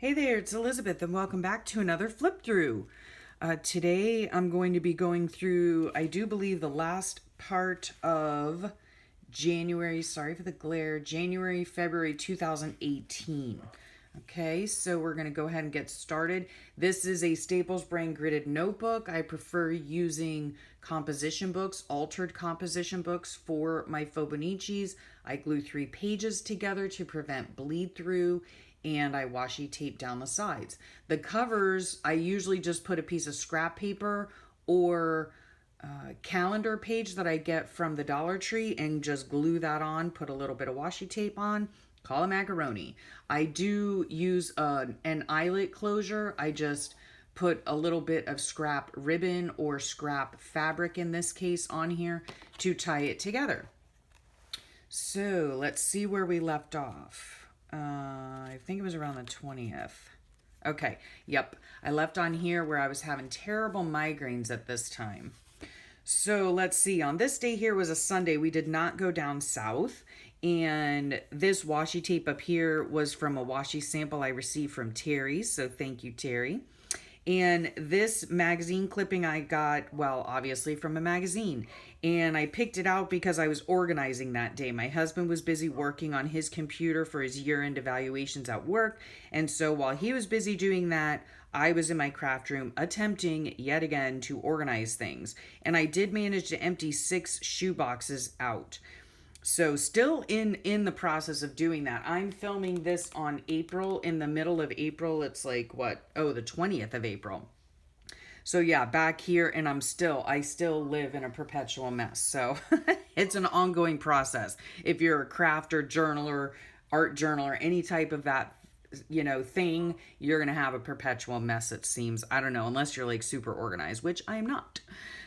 Hey there, it's Elizabeth, and welcome back to another flip through. Today I'm going to be going through, I do believe, the last part of January, sorry for the glare, January, February 2018. Okay, so we're going to go ahead and get started. This is a Staples brand gridded notebook. I prefer using composition books, altered composition books for my Fauxbonichis. I glue 3 pages together to prevent bleed through, and I washi tape down the sides. The covers, I usually just put a piece of scrap paper or calendar page that I get from the Dollar Tree and just glue that on, put a little bit of washi tape on, call it macaroni. I do use an eyelet closure. I just put a little bit of scrap ribbon or scrap fabric in this case on here to tie it together. So let's see where we left off. I think it was around the 20th. Okay, yep. I left on here where I was having terrible migraines at this time. So let's see. On this day here was a Sunday. We did not go down south. And this washi tape up here was from a washi sample I received from Terry. So thank you, Terry. And this magazine clipping I got, well, obviously from a magazine. And I picked it out because I was organizing that day. My husband was busy working on his computer for his year-end evaluations at work. And so while he was busy doing that, I was in my craft room attempting yet again to organize things. And I did manage to empty 6 shoe boxes out. So still in the process of doing that. I'm filming this on April, in the middle of April. It's like what? Oh, the 20th of April. So yeah, back here, and I still live in a perpetual mess. So it's an ongoing process. If you're a crafter, journaler, art journaler, any type of that, thing, you're going to have a perpetual mess, it seems. I don't know, unless you're like super organized, which I am not.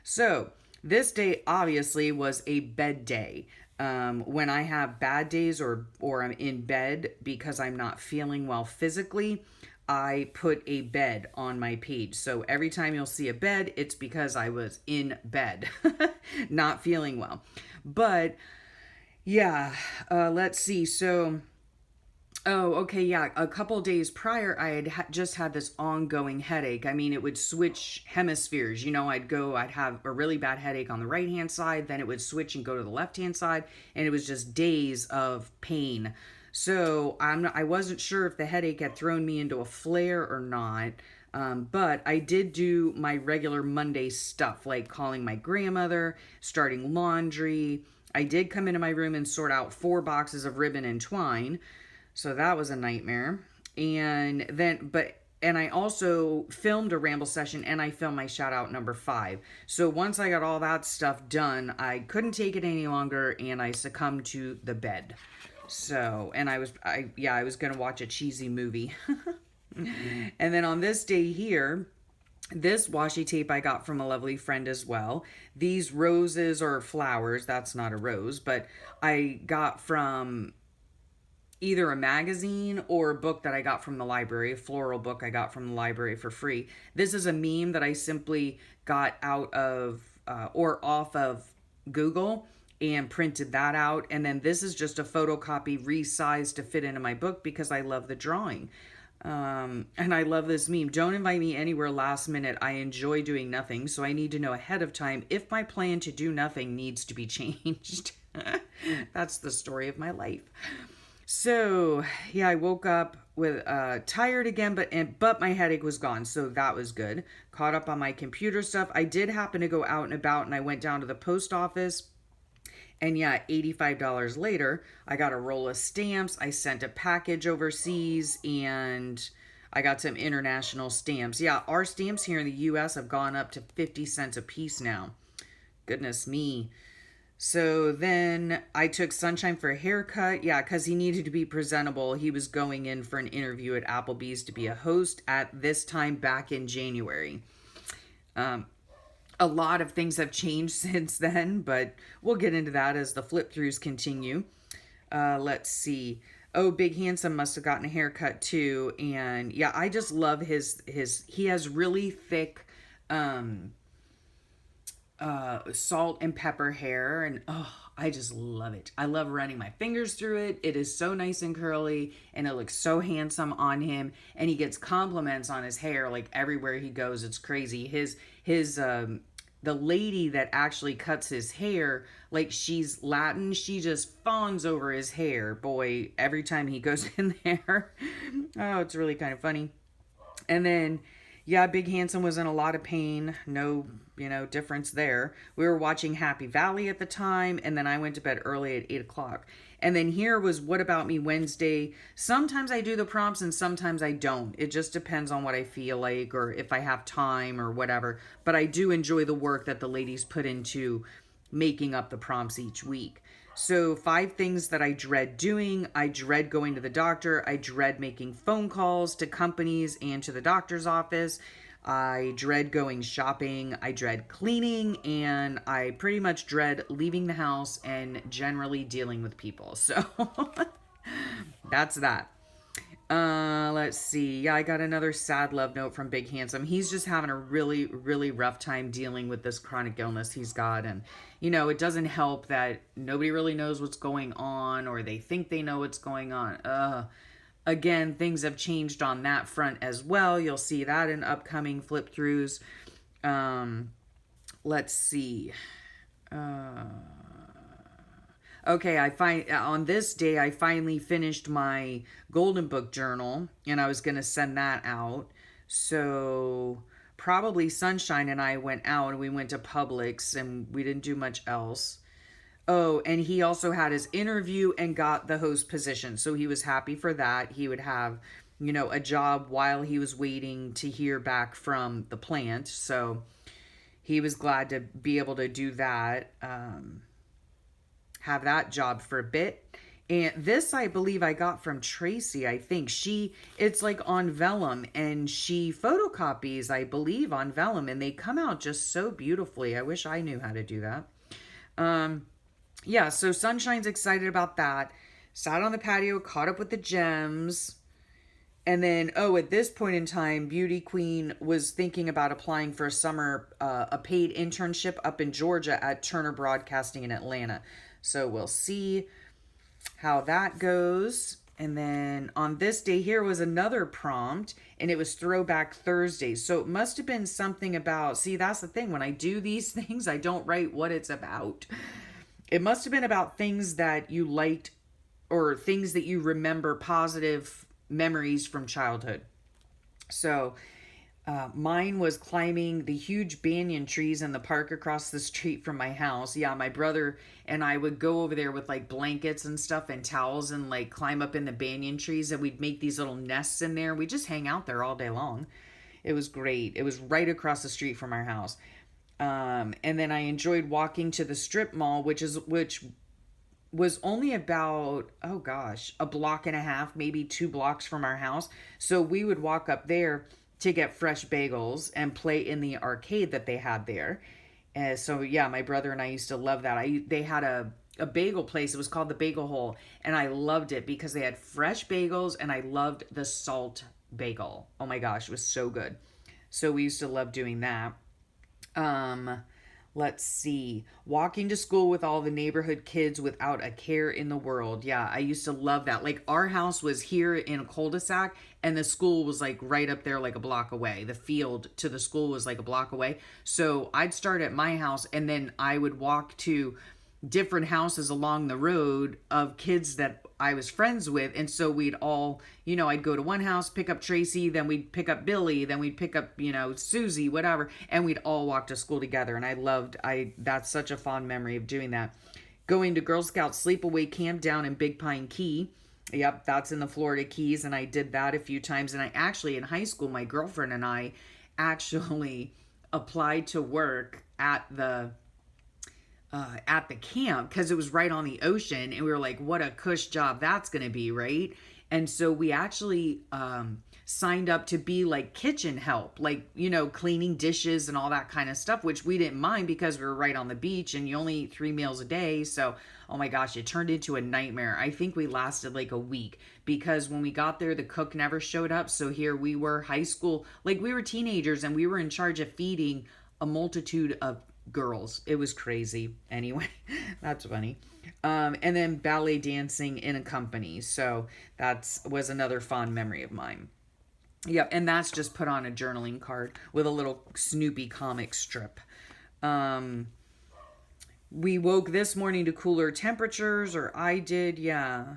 So this day obviously was a bed day. When I have bad days or I'm in bed because I'm not feeling well physically, I put a bed on my page. So every time you'll see a bed, it's because I was in bed, not feeling well. But yeah, let's see. So oh, okay, yeah. A couple days prior, I had just had this ongoing headache. I mean, it would switch hemispheres. I'd have a really bad headache on the right-hand side, then it would switch and go to the left-hand side, and it was just days of pain. So I wasn't sure if the headache had thrown me into a flare or not. But I did do my regular Monday stuff, like calling my grandmother, starting laundry. I did come into my room and sort out 4 boxes of ribbon and twine. So that was a nightmare. And I also filmed a ramble session, and I filmed my shout out number 5. So once I got all that stuff done, I couldn't take it any longer, and I succumbed to the bed. So, and I was going to watch a cheesy movie. And then on this day here, this washi tape I got from a lovely friend as well. These roses or flowers, that's not a rose, but I got from either a magazine or a book that I got from the library, a floral book I got from the library for free. This is a meme that I simply got out of or off of Google and printed that out. And then this is just a photocopy resized to fit into my book because I love the drawing. And I love this meme. Don't invite me anywhere last minute. I enjoy doing nothing, so I need to know ahead of time if my plan to do nothing needs to be changed. That's the story of my life. So yeah, I woke up with tired again, but my headache was gone, so that was good. Caught up on my computer stuff. I did happen to go out and about, and I went down to the post office. And yeah, $85 later, I got a roll of stamps. I sent a package overseas, and I got some international stamps. Yeah, our stamps here in the U.S. have gone up to 50 cents a piece now. Goodness me. So then I took Sunshine for a haircut. Yeah, because he needed to be presentable. He was going in for an interview at Applebee's to be a host at this time back in January. A lot of things have changed since then, but we'll get into that as the flip throughs continue. Let's see. Oh, Big Handsome must have gotten a haircut too. And yeah, I just love he has really thick salt and pepper hair, and I just love it. I love running my fingers through it. It is so nice and curly and it looks so handsome on him. And he gets compliments on his hair like everywhere he goes. It's crazy. The lady that actually cuts his hair, like she's Latin, she just fawns over his hair, boy, every time he goes in there. Oh, it's really kind of funny. And then, yeah, Big Handsome was in a lot of pain. No, difference there. We were watching Happy Valley at the time, and then I went to bed early at 8 o'clock. And then here was What About Me Wednesday. Sometimes I do the prompts and sometimes I don't. It just depends on what I feel like or if I have time or whatever. But I do enjoy the work that the ladies put into making up the prompts each week. So 5 things that I dread doing. I dread going to the doctor. I dread making phone calls to companies and to the doctor's office. I dread going shopping. I dread cleaning. And I pretty much dread leaving the house and generally dealing with people. So that's that. Let's see. Yeah, I got another sad love note from Big Handsome. He's just having a really, really rough time dealing with this chronic illness he's got. And, it doesn't help that nobody really knows what's going on or they think they know what's going on. Again, things have changed on that front as well. You'll see that in upcoming flip throughs. Let's see. Okay, on this day I finally finished my Golden Book journal and I was going to send that out. So probably Sunshine and I went out and we went to Publix and we didn't do much else. Oh, and he also had his interview and got the host position. So he was happy for that. He would have, a job while he was waiting to hear back from the plant. So he was glad to be able to do that. Have that job for a bit. And this I believe I got from Tracy. I think it's like on vellum and she photocopies, I believe, on vellum and they come out just so beautifully. I wish I knew how to do that. Yeah, so Sunshine's excited about that. Sat on the patio, caught up with the gems. And then, at this point in time, Beauty Queen was thinking about applying for a paid internship up in Georgia at Turner Broadcasting in Atlanta. So we'll see how that goes. And then on this day here was another prompt, and it was Throwback Thursday. So it must have been something about, see, that's the thing. When I do these things, I don't write what it's about. It must have been about things that you liked or things that you remember, positive memories from childhood. So mine was climbing the huge banyan trees in the park across the street from my house. Yeah, my brother and I would go over there with like blankets and stuff and towels and like climb up in the banyan trees and we'd make these little nests in there. We just hang out there all day long. It was great. It was right across the street from our house. And then I enjoyed walking to the strip mall, which was only about, a block and a half, maybe 2 blocks from our house. So we would walk up there to get fresh bagels and play in the arcade that they had there. So yeah, my brother and I used to love that. They had a bagel place. It was called the Bagel Hole. And I loved it because they had fresh bagels and I loved the salt bagel. Oh my gosh, it was so good. So we used to love doing that. Let's see. Walking to school with all the neighborhood kids without a care in the world. Yeah, I used to love that. Like our house was here in a cul-de-sac and the school was like right up there like a block away. The field to the school was like a block away. So I'd start at my house and then I would walk to different houses along the road of kids that I was friends with. And so we'd all, I'd go to one house, pick up Tracy, then we'd pick up Billy, then we'd pick up, Susie, whatever. And we'd all walk to school together. And that's such a fond memory of doing that. Going to Girl Scout sleepaway camp down in Big Pine Key. Yep, that's in the Florida Keys. And I did that a few times. And I actually, in high school, my girlfriend and I actually applied to work at the camp because it was right on the ocean and we were like, what a cush job that's going to be, right? And so we actually signed up to be like kitchen help, like, cleaning dishes and all that kind of stuff, which we didn't mind because we were right on the beach and you only eat 3 meals a day. So, oh my gosh, it turned into a nightmare. I think we lasted like a week because when we got there, the cook never showed up. So here we were, high school, like we were teenagers and we were in charge of feeding a multitude of girls. It was crazy. Anyway, that's funny. And then ballet dancing in a company. So was another fond memory of mine. Yep, and that's just put on a journaling card with a little Snoopy comic strip. We woke this morning to cooler temperatures, or I did, yeah.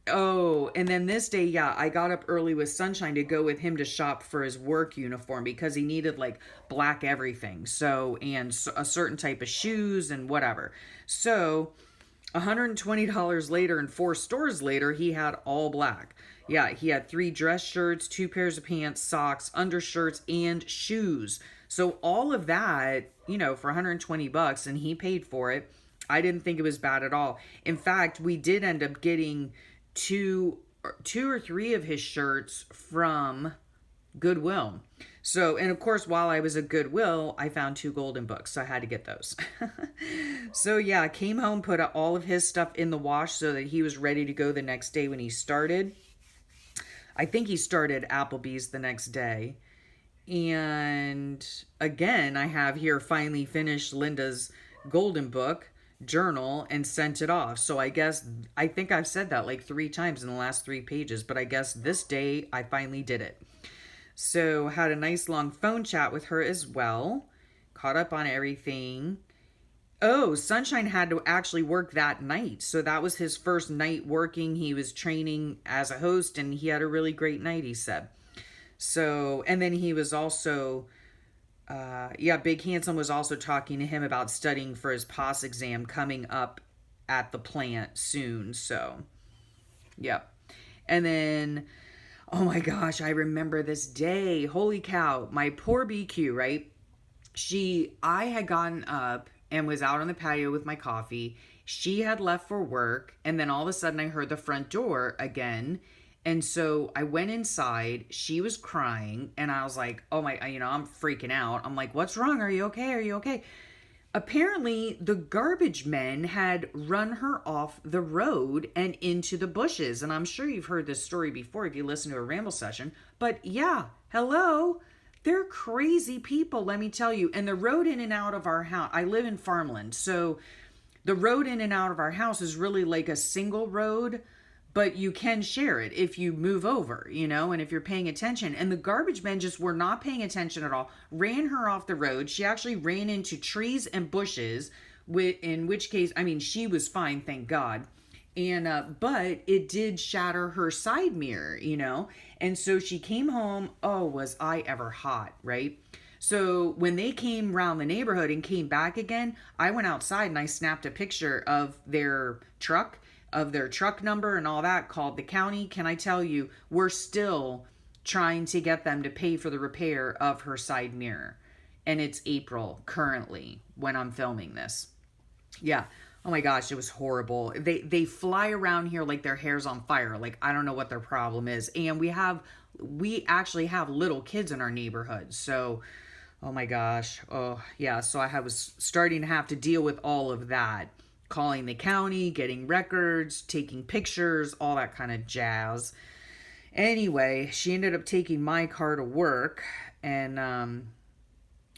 Oh, and then this day, yeah, I got up early with Sunshine to go with him to shop for his work uniform because he needed like black everything. So, and a certain type of shoes and whatever. So, $120 later and 4 stores later, he had all black. Yeah, he had 3 dress shirts, 2 pairs of pants, socks, undershirts, and shoes. So all of that, for 120 bucks, and he paid for it. I didn't think it was bad at all. In fact, we did end up getting two or three of his shirts from Goodwill. So, and of course, while I was at Goodwill, I found 2 golden books, so I had to get those. So yeah, came home, put all of his stuff in the wash so that he was ready to go the next day when he started. I think he started Applebee's the next day. And again, I have here finally finished Linda's golden book journal and sent it off. So I think I've said that like 3 times in the last 3 pages, but I guess this day I finally did it. So had a nice long phone chat with her as well. Caught up on everything. Oh, Sunshine had to actually work that night. So that was his first night working. He was training as a host and he had a really great night, he said. So, and then he was also, Big Handsome was also talking to him about studying for his POS exam coming up at the plant soon. So, yep. And then, oh my gosh, I remember this day. Holy cow. My poor BQ, right? I had gotten up and was out on the patio with my coffee. She had left for work. And then all of a sudden I heard the front door again. And so I went inside. She was crying. And I was like, oh my, I'm freaking out. I'm like, what's wrong? Are you okay? Are you okay? Apparently, the garbage men had run her off the road and into the bushes. And I'm sure you've heard this story before if you listen to a ramble session. But yeah, hello. They're crazy people, let me tell you. And the road in and out of our house, I live in farmland. So the road in and out of our house is really like a single road, but you can share it if you move over, and if you're paying attention. And the garbage men just were not paying attention at all, ran her off the road. She actually ran into trees and bushes, in which case, she was fine, thank God. And, but it did shatter her side mirror, and so she came home. Oh, was I ever hot, right? So when they came around the neighborhood and came back again, I went outside and I snapped a picture of their truck number and all that, called the county. Can I tell you, we're still trying to get them to pay for the repair of her side mirror. And it's April currently when I'm filming this. Yeah. Oh my gosh, it was horrible. They fly around here like their hair's on fire. Like, I don't know what their problem is. And we actually have little kids in our neighborhood. So, oh my gosh. Oh, yeah. So I was starting to have to deal with all of that. Calling the county, getting records, taking pictures, all that kind of jazz. Anyway, she ended up taking my car to work. And,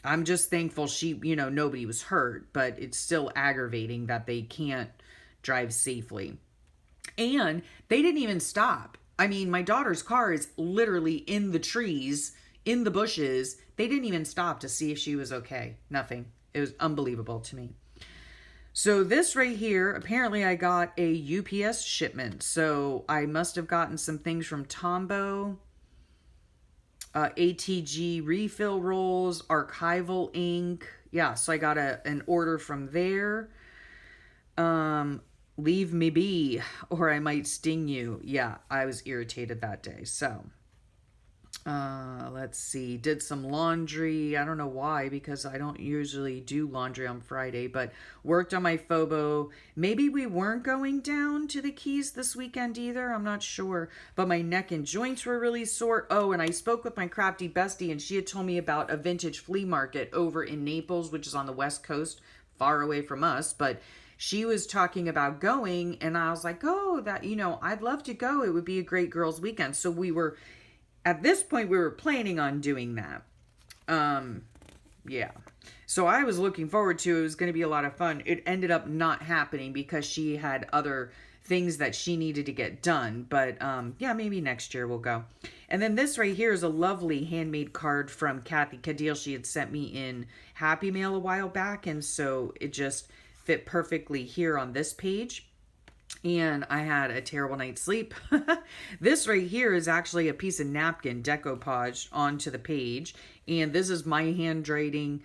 I'm just thankful nobody was hurt, but it's still aggravating that they can't drive safely. And they didn't even stop. My daughter's car is literally in the trees, in the bushes. They didn't even stop to see if she was okay. Nothing. It was unbelievable to me. So this right here, apparently I got a UPS shipment. So I must have gotten some things from Tombow. ATG refill rolls, archival ink. Yeah, so I got an order from there. Leave me be, or I might sting you. Yeah, I was irritated that day. So, let's see. Did some laundry. I don't know why, because I don't usually do laundry on Friday, but worked on my Phobo. Maybe we weren't going down to the Keys this weekend either. I'm not sure, but my neck and joints were really sore. Oh, and I spoke with my crafty bestie, and she had told me about a vintage flea market over in Naples, which is on the West Coast, far away from us, but she was talking about going, and I was like, oh, that, I'd love to go. It would be a great girls' weekend. So at this point, we were planning on doing that. Yeah. So I was looking forward to it. It was going to be a lot of fun. It ended up not happening because she had other things that she needed to get done. But yeah, maybe next year we'll go. And then this right here is a lovely handmade card from Kathy Cadile. She had sent me in Happy Mail a while back, and so it just fit perfectly here on this page. And I had a terrible night's sleep. This right here is actually a piece of napkin decoupaged onto the page. And this is my handwriting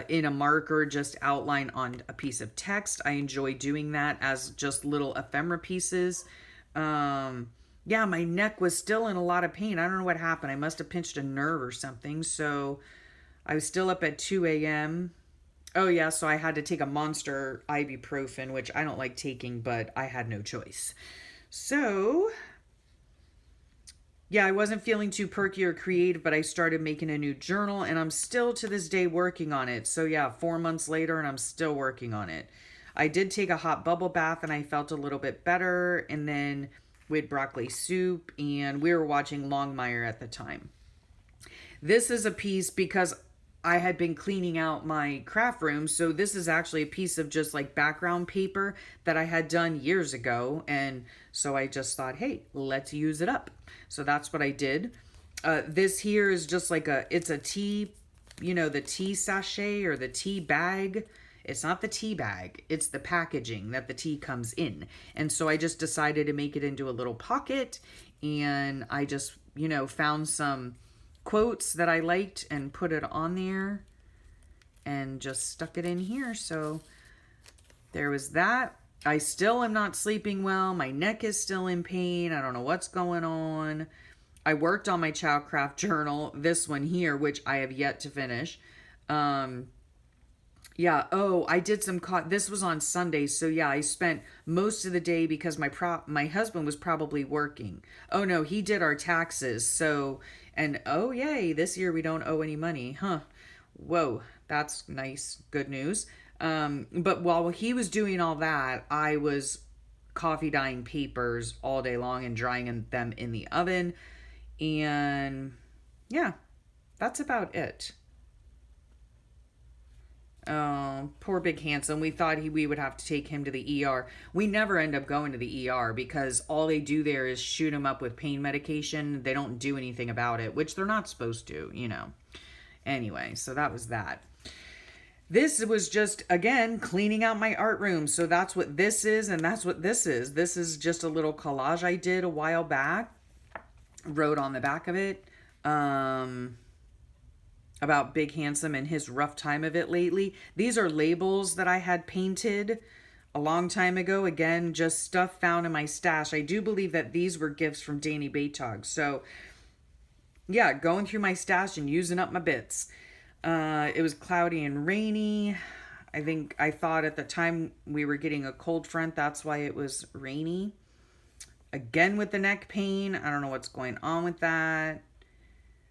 in a marker, just outline on a piece of text. I enjoy doing that as just little ephemera pieces. Yeah, my neck was still in a lot of pain. I don't know what happened. I must have pinched a nerve or something. So I was still up at 2 a.m. Oh, yeah, so I had to take a monster ibuprofen, which I don't like taking, but I had no choice. So, yeah, I wasn't feeling too perky or creative, but I started making a new journal, and I'm still to this day working on it. So, yeah, 4 months later, and I'm still working on it. I did take a hot bubble bath, and I felt a little bit better, and then we had broccoli soup, and we were watching Longmire at the time. This is a piece because I had been cleaning out my craft room. So this is actually a piece of just like background paper that I had done years ago. And so I just thought, hey, let's use it up. So that's what I did. This here is just like it's a tea, the tea sachet or the tea bag. It's not the tea bag. It's the packaging that the tea comes in. And so I just decided to make it into a little pocket. And I just, found some quotes that I liked and put it on there and just stuck it in here. So there was that. I still am not sleeping well. My neck is still in pain. I don't know what's going on. I worked on my childcraft journal, this one here, which I have yet to finish. Yeah. Oh, I did some this was on Sunday. So yeah, I spent most of the day because my husband was probably working. Oh no, he did our taxes. So, and oh yay, this year we don't owe any money. Huh. Whoa, that's nice. Good news. But while he was doing all that, I was coffee dyeing papers all day long and drying them in the oven. And yeah, that's about it. Oh, poor Big Handsome. We thought we would have to take him to the ER. We never end up going to the ER because all they do there is shoot him up with pain medication. They don't do anything about it, which they're not supposed to, Anyway, so that was that. This was just, again, cleaning out my art room. So that's what this is, and that's what this is. This is just a little collage I did a while back. Wrote on the back of it. About Big Handsome and his rough time of it lately. These are labels that I had painted a long time ago. Again, just stuff found in my stash. I do believe that these were gifts from Danny Baytog. So, yeah, going through my stash and using up my bits. It was cloudy and rainy. I thought at the time we were getting a cold front. That's why it was rainy. Again with the neck pain. I don't know what's going on with that.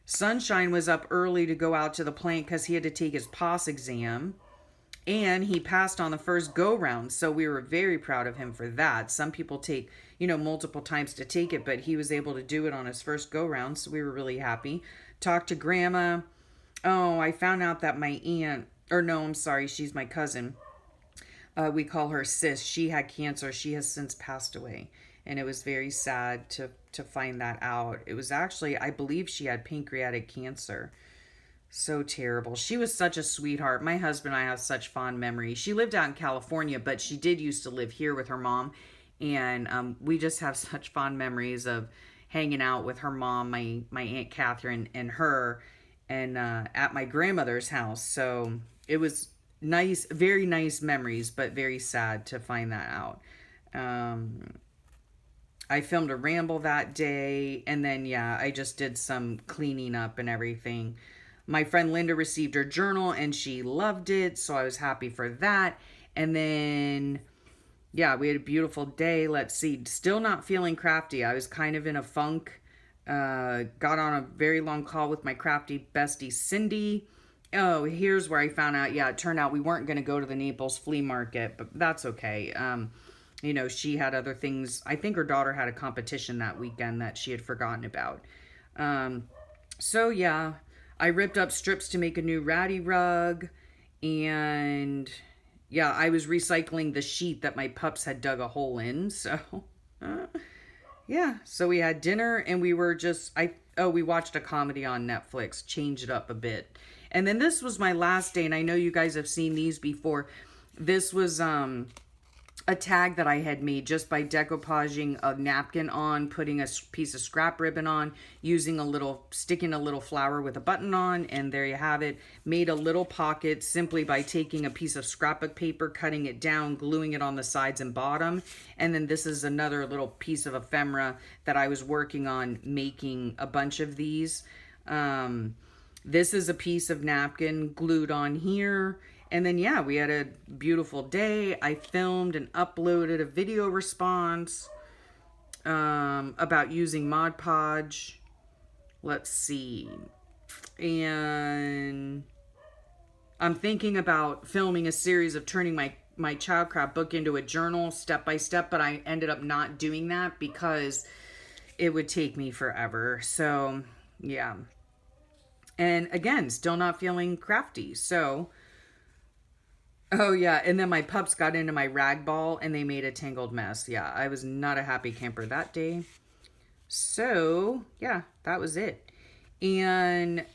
Sunshine was up early to go out to the plant because he had to take his POS exam. And he passed on the first go-round. So we were very proud of him for that. Some people take, multiple times to take it. But he was able to do it on his first go-round. So we were really happy. Talked to Grandma. Oh, I found out that my aunt, or no, I'm sorry, she's my cousin. We call her Sis. She had cancer. She has since passed away. And it was very sad to find that out. It was actually, I believe she had pancreatic cancer. So terrible. She was such a sweetheart. My husband and I have such fond memories. She lived out in California, but she did used to live here with her mom. And we just have such fond memories of hanging out with her mom, my Aunt Catherine, and her, and at my grandmother's house. So it was nice, very nice memories, but very sad to find that out. I filmed a ramble that day, and then, yeah, I just did some cleaning up and everything. My friend Linda received her journal, and she loved it, so I was happy for that. And then, yeah, we had a beautiful day. Let's see. Still not feeling crafty. I was kind of in a funk. Got on a very long call with my crafty bestie, Cindy. Oh, here's where I found out. Yeah, it turned out we weren't going to go to the Naples flea market, but that's okay. She had other things. I think her daughter had a competition that weekend that she had forgotten about. So, yeah, I ripped up strips to make a new ratty rug. And yeah, I was recycling the sheet that my pups had dug a hole in. So yeah, so we had dinner and we were just we watched a comedy on Netflix, changed it up a bit. And then this was my last day, and I know you guys have seen these before. This was a tag that I had made just by decoupaging a napkin on, putting a piece of scrap ribbon on, sticking a little flower with a button on, and there you have it. Made a little pocket simply by taking a piece of scrapbook paper, cutting it down, gluing it on the sides and bottom. And then this is another little piece of ephemera that I was working on making a bunch of these. This is a piece of napkin glued on here. And then, yeah, we had a beautiful day. I filmed and uploaded a video response about using Mod Podge. Let's see. And I'm thinking about filming a series of turning my Childcraft book into a journal step by step, but I ended up not doing that because it would take me forever. So, yeah. And again, still not feeling crafty. So... oh, yeah. And then my pups got into my rag ball and they made a tangled mess. Yeah, I was not a happy camper that day. So, yeah, that was it. And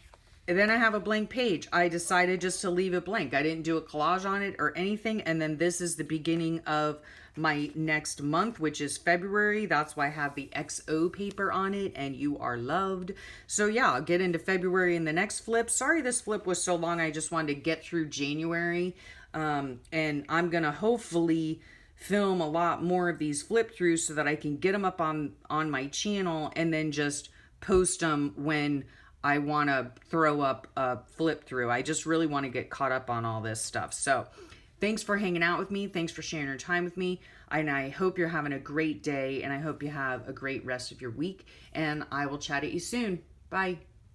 then I have a blank page. I decided just to leave it blank. I didn't do a collage on it or anything. And then this is the beginning of my next month, which is February. That's why I have the XO paper on it, and you are loved. So yeah, I'll get into February in the next flip. Sorry this flip was so long. I just wanted to get through January. And I'm going to hopefully film a lot more of these flip throughs so that I can get them up on my channel and then just post them when I want to throw up a flip through. I just really want to get caught up on all this stuff. So thanks for hanging out with me. Thanks for sharing your time with me. And I hope you're having a great day, and I hope you have a great rest of your week, and I will chat at you soon. Bye.